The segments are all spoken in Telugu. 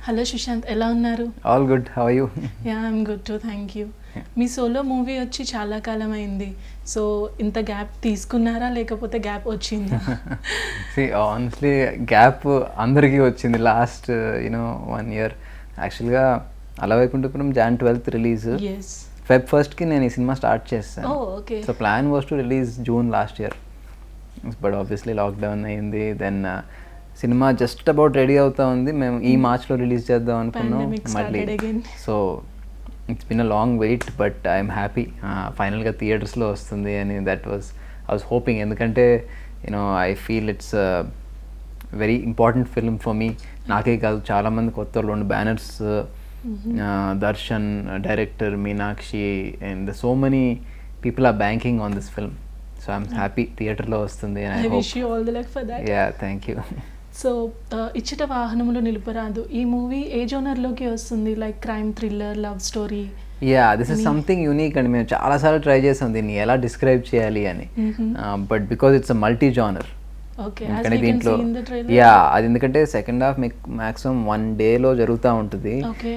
హలో సుశాంత్, ఎలా ఉన్నారు? All good, how are you? Yeah, I'm good too, thank you. మీ సోలో మూవీ వచ్చి చాలా కాలం అయింది. సో ఇంత గ్యాప్ తీసుకున్నారా లేకపోతే గ్యాప్ వచ్చిందా? ఆనెస్ట్లీ గ్యాప్ అందరికీ వచ్చింది లాస్ట్ 1 year. యాక్చువల్గా అలా Vaikunthapuram Jan 12th release, Feb 1st నేను ఈ సినిమా స్టార్ట్ చేస్తాను. So plan was to release June last year, but obviously lockdown అయింది. Then cinema just about ready అవుతా ఉంది, మేము ఈ మార్చ్లో రిలీజ్ చేద్దాం అనుకున్నాం మళ్ళీ. So it's been a long wait, but I'm happy ఫైనల్గా థియేటర్స్లో వస్తుంది అని. ఐ వాజ్ హోపింగ్, ఎందుకంటే I feel it's very important film for me. నాకే కాదు, చాలామంది కొత్త వాళ్ళు, 2 banners, Darshan director, Meenakshi, and so many people are banking on this film. So I'm happy థియేటర్లో వస్తుంది. Thank you. సో ఇచ్చట వాహనములు నిలుపరాదు, ఈ మూవీ ఏ జోనర్లోకి వస్తుంది? Like crime, thriller, love story? This is something unique అండి. మేము చాలాసార్లు ట్రై చేసాం దీన్ని ఎలా డిస్క్రైబ్ చేయాలి అని, but because it's a multi genre. ఎందుకంటే దీంట్లో అది ఎందుకంటే సెకండ్ హాఫ్ మ్యాక్సిమం 1 dayలో జరుగుతూ ఉంటుంది.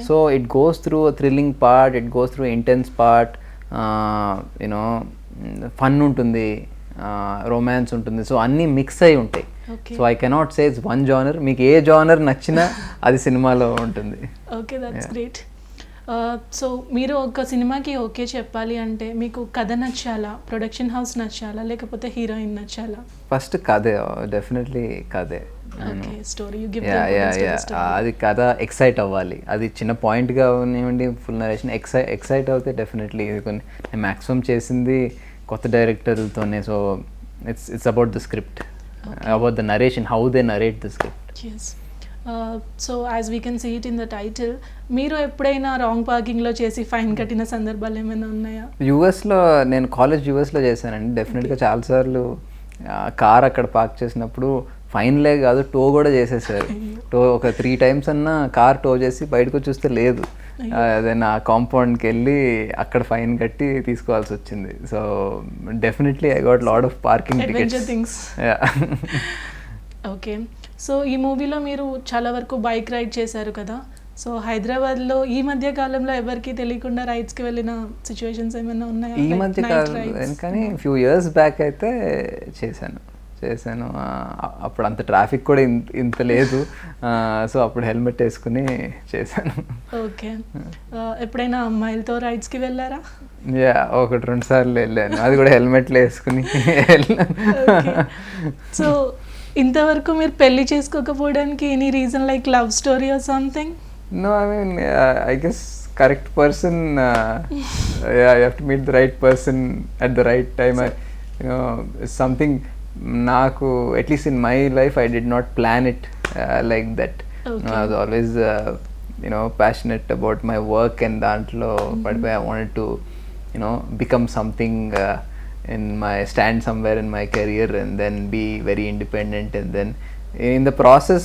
So it goes through thrilling part, it goes through intense part, fun ఉంటుంది, రొమాన్స్ ఉంటుంది. సో అన్నీ మిక్స్ అయి ఉంటాయి. So I cannot say it's one genre. మీకు ఏ జానర్ నచ్చినా అది సినిమాలో ఉంటుంది. Okay, that's great. సో మీరు ఒక సినిమాకి ఓకే చెప్పాలి అంటే మీకు కథ నచ్చాలా, ప్రొడక్షన్ హౌస్ నచ్చాలా, లేకపోతే హీరోయిన్ నచ్చాలా? ఫస్ట్ కథే, డెఫినెట్లీ కథే. అది కథ ఎక్సైట్ అవ్వాలి, అది చిన్న పాయింట్గా ఉన్నివ్వండి, ఫుల్ నరేషన్ ఎక్సైట్ అవుతే డెఫినెట్లీ. నేను మ్యాక్సిమం చేసింది కొత్త డైరెక్టర్లతోనే. So it's about the script, about the narration, how they narrate the script. Yes. So as we can see it in the title, మీరు ఎప్పుడైనా రాంగ్ పార్కింగ్లో చేసి ఫైన్ కట్టిన సందర్భాలు ఏమైనా ఉన్నాయా? యూఎస్లో నేను కాలేజ్ యూఎస్లో చేశానండి. డెఫినెట్గా చాలాసార్లు కార్ అక్కడ పార్క్ చేసినప్పుడు ఫైన్లే కాదు, టో కూడా చేసేసారు. టో ఒక 3 times అన్నా కార్ టో చేసి బయటకు చూస్తే లేదు, అదే నా కాంపౌండ్కి వెళ్ళి అక్కడ ఫైన్ కట్టి తీసుకోవాల్సి వచ్చింది. So definitely I got lot of parking tickets. Okay, so ఈ మూవీలో మీరు చాలా వరకు బైక్ రైడ్ చేశారు కదా. సో హైదరాబాద్లో ఈ మధ్య కాలంలో ఎవరికి తెలియకుండా రైడ్స్కి వెళ్ళిన సిచ్యువేషన్స్ ఏమైనా ఉన్నాయా? ఈ మధ్య కాలం కానీ ఫ్యూ ఇయర్స్ బ్యాక్ అయితే చేశాను. అప్పుడు అంత ట్రాఫిక్ కూడా ఇంత లేదు, సో అప్పుడు హెల్మెట్ వేసుకుని చేశాను. ఓకే, ఎప్పుడైనా అమ్మాయిలతో రైడ్స్కి వెళ్ళారా? 1-2 సార్లు వెళ్ళాను, అది కూడా హెల్మెట్లు వేసుకుని వెళ్ళాను. సో ఇంతవరకు మీరు పెళ్లి చేసుకోకపోవడానికి any reason, like love story or something? No, I mean, I guess correct person, you have to meet the right person at the right time. Something నాకు, at least in my life, I did not plan it like that. I was always passionate about my work and dantlo, but I wanted to become something stand somewhere in my career and then be very independent, and then in the process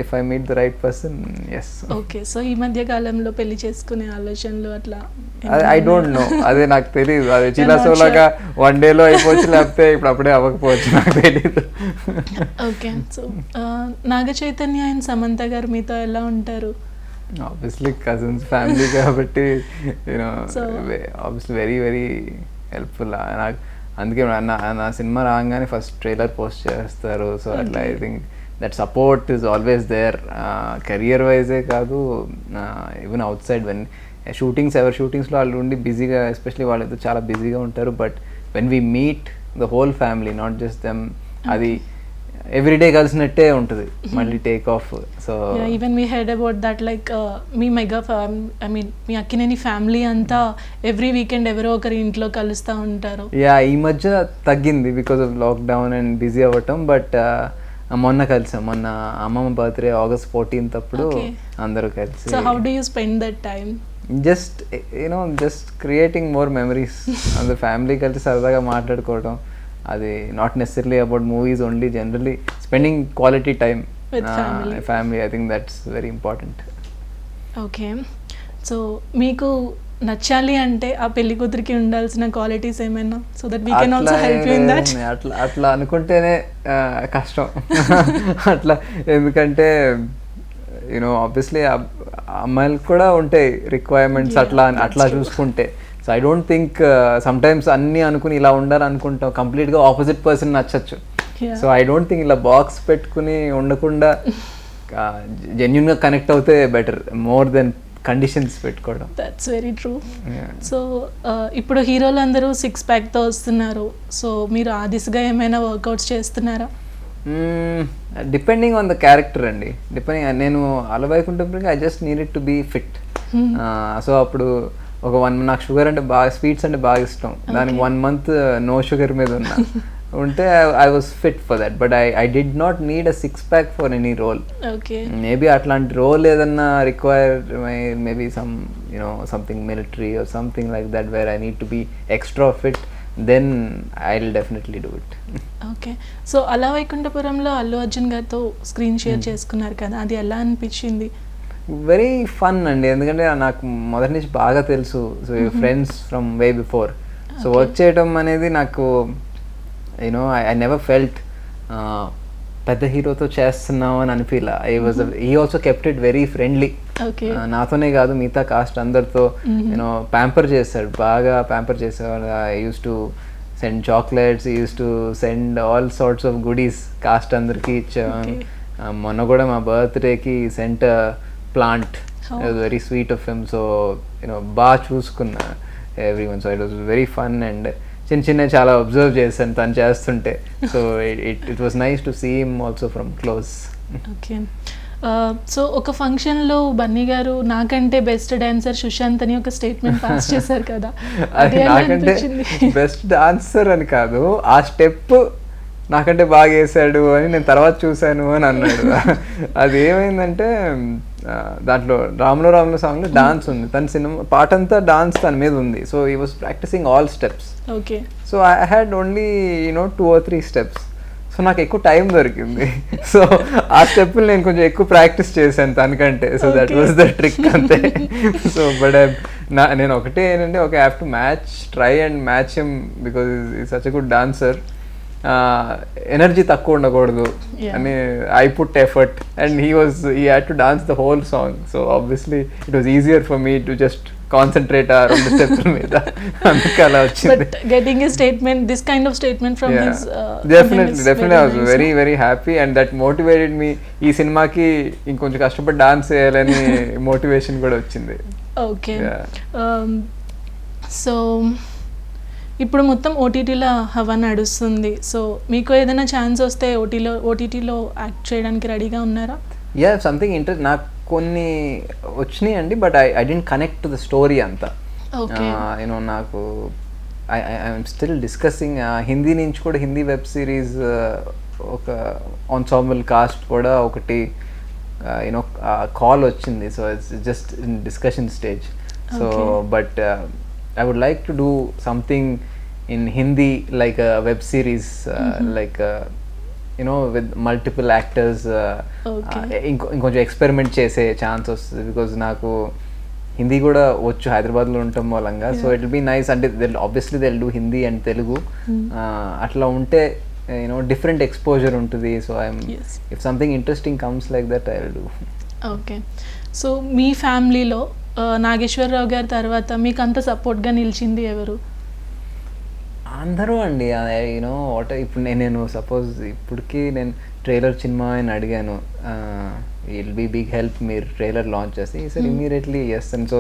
if I meet the right person, yes. Okay, so ఈ మధ్య కాలంలో పెళ్లి చేసుకునే ఆలోచనలు అట్లా? I don't know, అదే నాకు తెలియదు. అది చిలాసోలాగా 1 dayలో అయిపోవచ్చు, లేకపోతే ఇప్పుడు అప్పుడే అవ్వకపోవచ్చు, నాకు తెలియదు. Okay, so Naga Chaitanya and Samantha garu మీతో ఎలా ఉంటారు? ఆబ్వియస్లీ కజిన్స్, ఫ్యామిలీ కాబట్టి ఆబ్వియస్లీ వెరీ వెరీ హెల్ప్ఫుల్. నాకు అందుకే నా సినిమా రాగానే ఫస్ట్ ట్రైలర్ పోస్ట్ చేస్తారు. సో అట్లా I think that support is always there, career wise కాదు, ఈవెన్ అవుట్ సైడ్ వెన్ షూటింగ్స్లో వాళ్ళు ఉండి బిజీగా, ఎస్పెషలీ వాళ్ళైతే చాలా బిజీగా ఉంటారు. But when we meet the whole family, not just them, అది ఎవ్రీడే కలిసినట్టే ఉంటుంది మళ్ళీ take off. So even we had about that, like me mega I mean me Akkineni family అంతా ఎవ్రీ వీకెండ్ ఎవరో ఒకరి ఇంట్లో కలుస్తూ ఉంటారు. ఈ మధ్య తగ్గింది because of lockdown and busy అవ్వటం. బట్ మొన్న కలిసాం, మొన్న అమ్మమ్మ బర్త్డే August 14th అప్పుడు అందరూ కలిసి. So how do you spend that time? Just creating more memories. అందరు ఫ్యామిలీ కలిసి సరదాగా మాట్లాడుకోవడం, అది not necessarily about movies only, generally spending quality time with family. I think that's very important. Okay, so మీకు నచ్చాలి అంటే ఆ పెళ్లి కూతురికి ఉండాల్సిన క్వాలిటీస్ ఏమైనా, so that we can also help you in that? అట్లా అనుకుంటేనే కష్టం. అట్లా ఎందుకంటే యూనో ఆబ్వియస్లీ అమ్మాయిలకు కూడా ఉంటాయి రిక్వైర్మెంట్స్ అట్లా చూసుకుంటే. So I don't think sometimes అన్నీ అనుకుని ఇలా ఉండాలి అనుకుంటాం, కంప్లీట్గా ఆపోజిట్ పర్సన్ నచ్చచ్చు. సో ఐ డోంట్ థింక్ ఇలా బాక్స్ పెట్టుకుని ఉండకుండా జెన్యున్గా కనెక్ట్ అవుతే బెటర్ మోర్ దెన్ కండిషన్స్ పెట్టుకోవడం. That's very true. సో ఇప్పుడు హీరోలు అందరూ 6 ప్యాక్తో వస్తున్నారు. సో మీరు ఆ దిశగా ఏమైనా వర్కౌట్స్ చేస్తున్నారా? డిపెండింగ్ ఆన్ ద క్యారెక్టర్ అండి. నేను అలవైకుంఠపురంకి I just needed to be fit. So అప్పుడు నాకు షుగర్ అంటే బాగా, స్వీట్స్ అంటే బాగా ఇష్టం. దానికి 1 month నో షుగర్ మీద ఉంటే I was fit for that. But I did not need a 6 pack for any role. Maybe అట్లాంటి రోల్ ఏదన్నా require maybe something military or something like that where I need to be extra fit, then I will definitely do it. Okay. So అలా వైకుంఠపురంలో అల్లు అర్జున్ గారితో స్క్రీన్ షేర్ చేసుకున్నారు కదా, అది ఎలా అనిపించింది? వెరీ ఫన్ అండి, ఎందుకంటే నాకు మొదటి నుంచి బాగా తెలుసు. So friends from way before. So work చేయడం అనేది నాకు ఐ నెవర్ ఫెల్ట్ పెద్ద హీరోతో చేస్తున్నాం అని అనిపించలా. He also kept it very friendly. నాతోనే కాదు మిగతా కాస్ట్ అందరితో ప్యాంపర్ చేస్తాడు, బాగా ప్యాంపర్ చేసేవాడు. I used to send chocolates, used to send all sorts of goodies cast అందరికీ ఇచ్చేవాను. మొన్న కూడా మా బర్త్డేకి sent plant, very sweet of him. So బాగా చూసుకున్నా every one. So it was very fun and చిన్న చాలా అబ్జర్వ్ చేశాను తను చేస్తుంటే. So it was nice to see him also from close. Okay. So ఒక ఫంక్షన్లో బన్నీ గారు నాకంటే బెస్ట్ డాన్సర్ సుశాంత్ అని ఒక స్టేట్మెంట్ పాస్ చేశారు కదా, నాకంటే బెస్ట్ డాన్సర్ అని కాదు, ఆ స్టెప్ నాకంటే బాగా వేసాడు అని నేను తర్వాత చూశాను అని అన్నాడు. అది ఏమైందంటే దాంట్లో రాములో సాంగ్లో డాన్స్ ఉంది, తన సినిమా పాట అంతా డాన్స్ తన మీద ఉంది. So he was practising all steps. Okay. So I had only 2 or 3 steps. సో నాకు ఎక్కువ టైం దొరికింది. సో ఆ స్టెప్పులు నేను కొంచెం ఎక్కువ ప్రాక్టీస్ చేశాను తనకంటే. So that was the trick అంతే. సో బట్ నేను ఒకటే ఏంటంటే I have to try and match him because is such a good dancer. Energy తక్కువ ఉండకూడదు అని I put effort and he had to dance the whole song. So obviously it was easier for me to just concentrate ఆ 2 steps మీద. అందుకే అలా వచ్చింది. Getting a statement, this kind of statement from his definitely I was very very happy and that motivated me. ఈ సినిమాకి ఇంకొంచెం కష్టపడి డాన్స్ చేయాలని మోటివేషన్ కూడా వచ్చింది. ఓకే. సో ఇప్పుడు మొత్తం ఓటీటీలో హవా నడుస్తుంది. సో మీకు ఏదైనా ఛాన్స్ వస్తే ఓటీటీలో యాక్ట్ చేయడానికి రెడీగా ఉన్నారా? సంథింగ్ నాకు కొన్ని వచ్చినాయి అండి, but I didn't connect to the story అంతా. నాకు ఐఎమ్ స్టిల్ డిస్కసింగ్. హిందీ నుంచి కూడా హిందీ వెబ్ సిరీస్ ఒక ఆన్సాంబుల్ కాస్ట్ కూడా ఒకటి కాల్ వచ్చింది. So it's just in discussion stage. So but I would like to do something in Hindi, like a web series, like with multiple actors. ఇంకొంచెం ఎక్స్పెరిమెంట్ చేసే ఛాన్స్ వస్తుంది బికాజ్ నాకు హిందీ కూడా వచ్చు, హైదరాబాద్లో ఉండటం మూలంగా. So it will be nice. అంటే obviously they will do Hindi and Telugu. అట్లా ఉంటే డిఫరెంట్ ఎక్స్పోజర్ ఉంటుంది. So if something interesting comes like that I will do. Okay. So మీ ఫ్యామిలీలో నాగేశ్వరరావు గారి తర్వాత మీకు అంత సపోర్ట్గా నిలిచింది ఎవరు? అందరూ అండి. ఇప్పుడు నేను సపోజ్ ఇప్పటికీ నేను ట్రైలర్ సినిమా అని అడిగాను, విల్ బీ బిగ్ హెల్ప్ మీరు ట్రైలర్ లాంచ్ చేస్తే. ఈసారి ఇమీడియట్లీ చేస్తాను. సో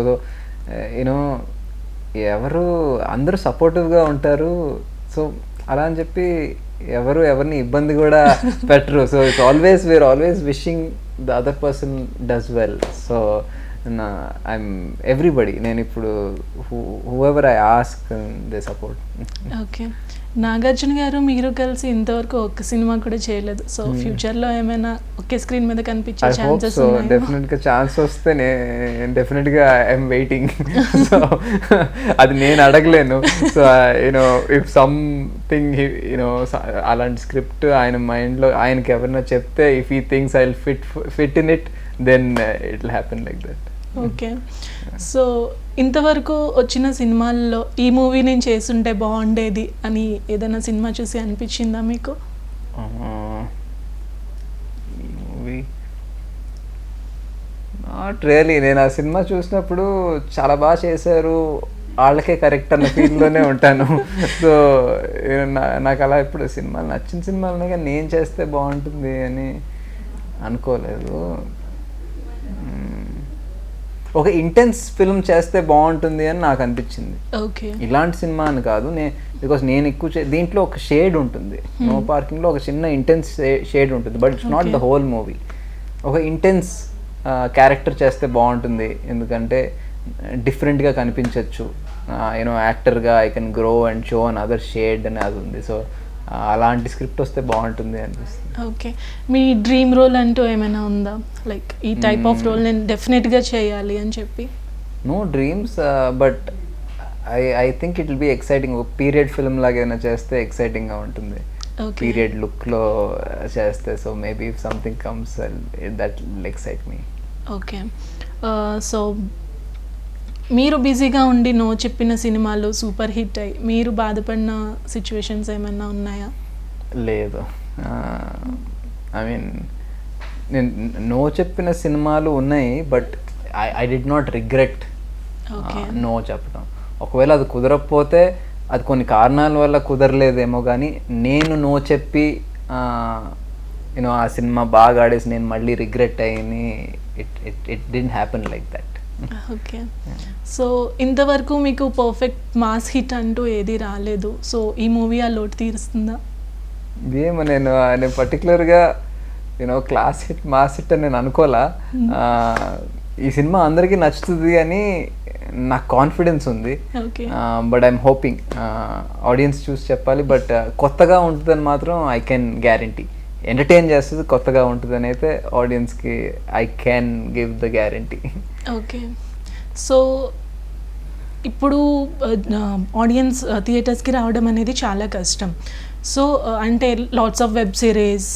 అందరూ సపోర్టివ్గా ఉంటారు. సో అలా అని చెప్పి ఎవరిని ఇబ్బంది కూడా పెట్టరు. So it's always we are always wishing the other person does well. So I'm everybody. నేను ఇప్పుడు whoever I ask they support. Okay. Nagarjuna garu మీరు కలిసి ఇంతవరకు ఒక్క సినిమా కూడా చేయలేదు. సో ఫ్యూచర్లో ఏమైనా ఒకే స్క్రీన్ మీద కనిపించే ఛాన్సెస్ ఉన్నాయా? డెఫినెట్గా ఛాన్స్ వస్తే డెఫినెట్గా ఐఎమ్ వెయిటింగ్. సో అది నేను అడగలేను. సో ఇఫ్ సంథింగ్ అలాంటి స్క్రిప్ట్ ఆయన మైండ్లో ఆయనకి ఎవరైనా చెప్తే, if he thinks I will fit in it, then it will happen like that. Okay. So ఇంతవరకు వచ్చిన సినిమాల్లో ఈ మూవీ నేను చేస్తుంటే బాగుండేది అని ఏదైనా సినిమా చూసి అనిపించిందా మీకు? Movie not really. నేను ఆ సినిమా చూసినప్పుడు చాలా బాగా చేశారు, వాళ్ళకే కరెక్ట్ అన్న ఫీల్లోనే ఉంటాను. సో నాకు అలా ఇప్పుడు సినిమాలు నచ్చిన సినిమాలనే కానీ నేను చేస్తే బాగుంటుంది అని అనుకోలేదు. ఒక ఇంటెన్స్ ఫిల్మ్ చేస్తే బాగుంటుంది అని నాకు అనిపించింది. ఓకే, ఇలాంటి సినిమా అని కాదు, బికాస్ నేను ఎక్కువ దీంట్లో ఒక షేడ్ ఉంటుంది. నో పార్కింగ్లో ఒక చిన్న ఇంటెన్స్ షేడ్ ఉంటుంది, but it's not the whole movie. ఒక ఇంటెన్స్ క్యారెక్టర్ చేస్తే బాగుంటుంది, ఎందుకంటే డిఫరెంట్గా కనిపించవచ్చు. యూనో యాక్టర్గా I can grow and show an other shade అని అది ఉంది. సో అలాంటి స్క్రిప్ట్ వస్తే బాగుంటుంది అనిపిస్తుంది. ఓకే, మీ డ్రీమ్ రోల్ అంటూ ఏమైనా ఉందా? లైక్ ఈ టైప్ ఆఫ్ రోల్ నేను డెఫినెట్గా చేయాలి అని చెప్పి. No dreams, but I think it will be exciting. ఒక పీరియడ్ ఫిల్మ్ లాగా ఏమైనా చేస్తే ఎక్సైటింగ్గా ఉంటుంది, పీరియడ్ లుక్లో చేస్తే. So maybe if something comes that will excite me. Okay, so మీరు బిజీగా ఉండి నో చెప్పిన సినిమాలు సూపర్ హిట్ అయ్యి మీరు బాధపడిన సిచ్యువేషన్స్ ఏమైనా ఉన్నాయా? లేదు, ఐ మీన్ నేను నో చెప్పిన సినిమాలు ఉన్నాయి, but I did not regret no చెప్పడం. ఒకవేళ అది కుదరకపోతే అది కొన్ని కారణాల వల్ల కుదరలేదేమో, కానీ నేను నో చెప్పి యూనో ఆ సినిమా బాగా ఆడేసి నేను మళ్ళీ రిగ్రెట్ అయ్యి it didn't happen like that. Okay, so ఇంతవరకు మీకు పర్ఫెక్ట్ మాస్ హిట్ అంటూ ఏది రాలేదు. సో ఈ మూవీ ఆ లోటు తీరుస్తుందా? ఏమో నేను పర్టికులర్గా you know class hit mass hit అని నేను అనుకోలా. ఈ సినిమా అందరికీ నచ్చుతుంది అని నాకు కాన్ఫిడెన్స్ ఉంది. బట్ ఐఎమ్ హోపింగ్ ఆడియన్స్ చూసి చెప్పాలి. బట్ కొత్తగా ఉంటుందని మాత్రం ఐ కెన్ గ్యారంటీ. ఎంటర్టైన్ చేస్తుంది, కొత్తగా ఉంటుంది అని అయితే ఆడియన్స్కి I can give the guarantee. Okay, so ఇప్పుడు ఆడియన్స్ థియేటర్స్కి రావడం అనేది చాలా కష్టం. సో అంటే lots of web series,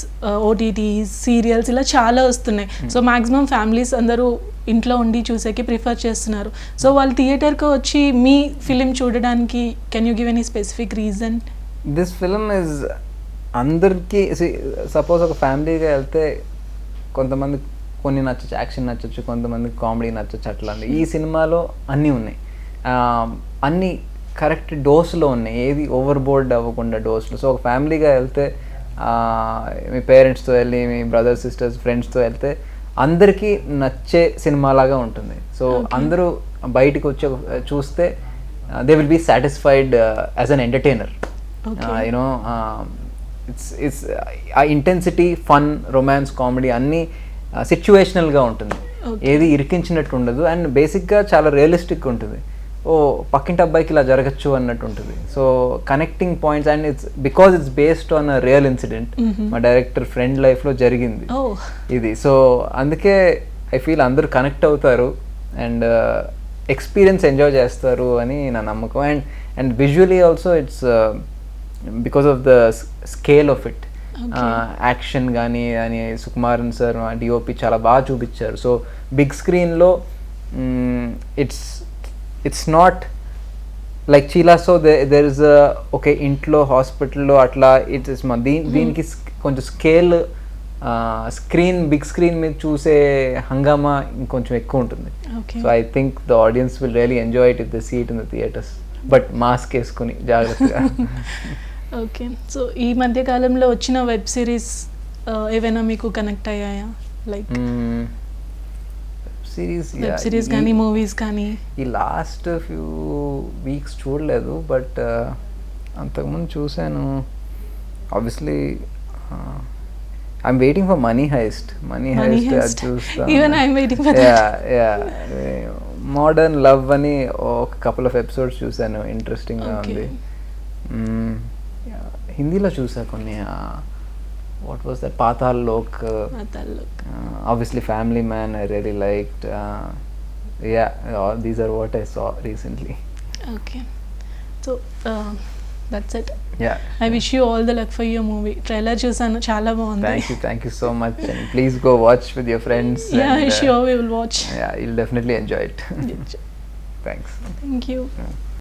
OTTs, serials ఇలా చాలా వస్తున్నాయి. సో మ్యాక్సిమం ఫ్యామిలీస్ అందరూ ఇంట్లో ఉండి చూసేకి ప్రిఫర్ చేస్తున్నారు. సో వాళ్ళు థియేటర్కి వచ్చి మీ ఫిలిం చూడడానికి can you give any specific reason? This film is అందరికీ, సపోజ్ ఒక ఫ్యామిలీగా వెళ్తే కొంతమంది కొన్ని నచ్చచ్చు, యాక్షన్ నచ్చచ్చు, కొంతమందికి కామెడీ నచ్చచ్చు, అట్లా. ఈ సినిమాలో అన్నీ ఉన్నాయి, అన్నీ కరెక్ట్ డోస్లో ఉన్నాయి, ఏది ఓవర్ బోర్డ్ అవ్వకుండా డోస్లో. సో ఒక ఫ్యామిలీగా వెళ్తే మీ పేరెంట్స్తో వెళ్ళి, మీ బ్రదర్స్ సిస్టర్స్ ఫ్రెండ్స్తో వెళ్తే అందరికీ నచ్చే సినిమాలాగా ఉంటుంది. సో అందరూ బయటికి వచ్చి చూస్తే they will be satisfied as an entertainer. You know it's a intensity, fun, romance, comedy అన్నీ సిచ్యువేషనల్గా ఉంటుంది, ఏది ఇరికించినట్టు ఉండదు. అండ్ బేసిక్గా చాలా రియలిస్టిక్ ఉంటుంది. ఓ పక్కింటి అబ్బాయికి ఇలా జరగచ్చు అన్నట్టు ఉంటుంది. So connecting points, and because it's based on a real incident. మా డైరెక్టర్ ఫ్రెండ్ లైఫ్లో జరిగింది ఇది. సో అందుకే ఐ ఫీల్ అందరూ కనెక్ట్ అవుతారు అండ్ ఎక్స్పీరియన్స్ ఎంజాయ్ చేస్తారు అని నా నమ్మకం. And visually also it's because of the scale of it. Action కానీ అని సుకుమారన్ సార్ డిఓపి చాలా బాగా చూపించారు. సో బిగ్ స్క్రీన్లో ఇట్స్ నాట్ లైక్ చీలా. సో దెర్ ఇస్ ఓకే ఇంట్లో, హాస్పిటల్లో అట్లా ఇట్స్ దీనికి కొంచెం స్కేల్, స్క్రీన్, బిగ్ స్క్రీన్ మీద చూసే హంగామా ఇంకొంచెం ఎక్కువ ఉంటుంది. So I think the audience will really enjoy it if they see it in the theatres, but mask వేసుకుని జాగ్రత్తగా. ఓకే, సో ఈ మధ్య కాలంలో వచ్చిన వెబ్ సిరీస్ ఏవైనా మీకు కనెక్ట్ అయ్యాయా? లైక్ వెబ్ సిరీస్ కానీ మూవీస్ కానీ? ఈ లాస్ట్ ఫ్యూ వీక్స్ చూడలేదు, బట్ అంతకుముందు చూశాను. Obviously I'm waiting for money heist. అది చూస్తాను. Even I'm waiting for that. Modern love అని ఒక కపుల్ ఆఫ్ ఎపిసోడ్స్ చూశాను, ఇంట్రెస్టింగ్గా ఉంది. హిందీలో చూసా కొన్ని. What was that, Paatal Lok. Obviously Family Man I really liked. These are what I saw recently. Okay, so that's it. Yeah, I wish you all the luck for your movie. Trailer chusanu, chala baagundi. Thank you so much, and please go watch with your friends. Yeah, sure we will watch. Yeah, you'll definitely enjoy it. Thanks. Thank you.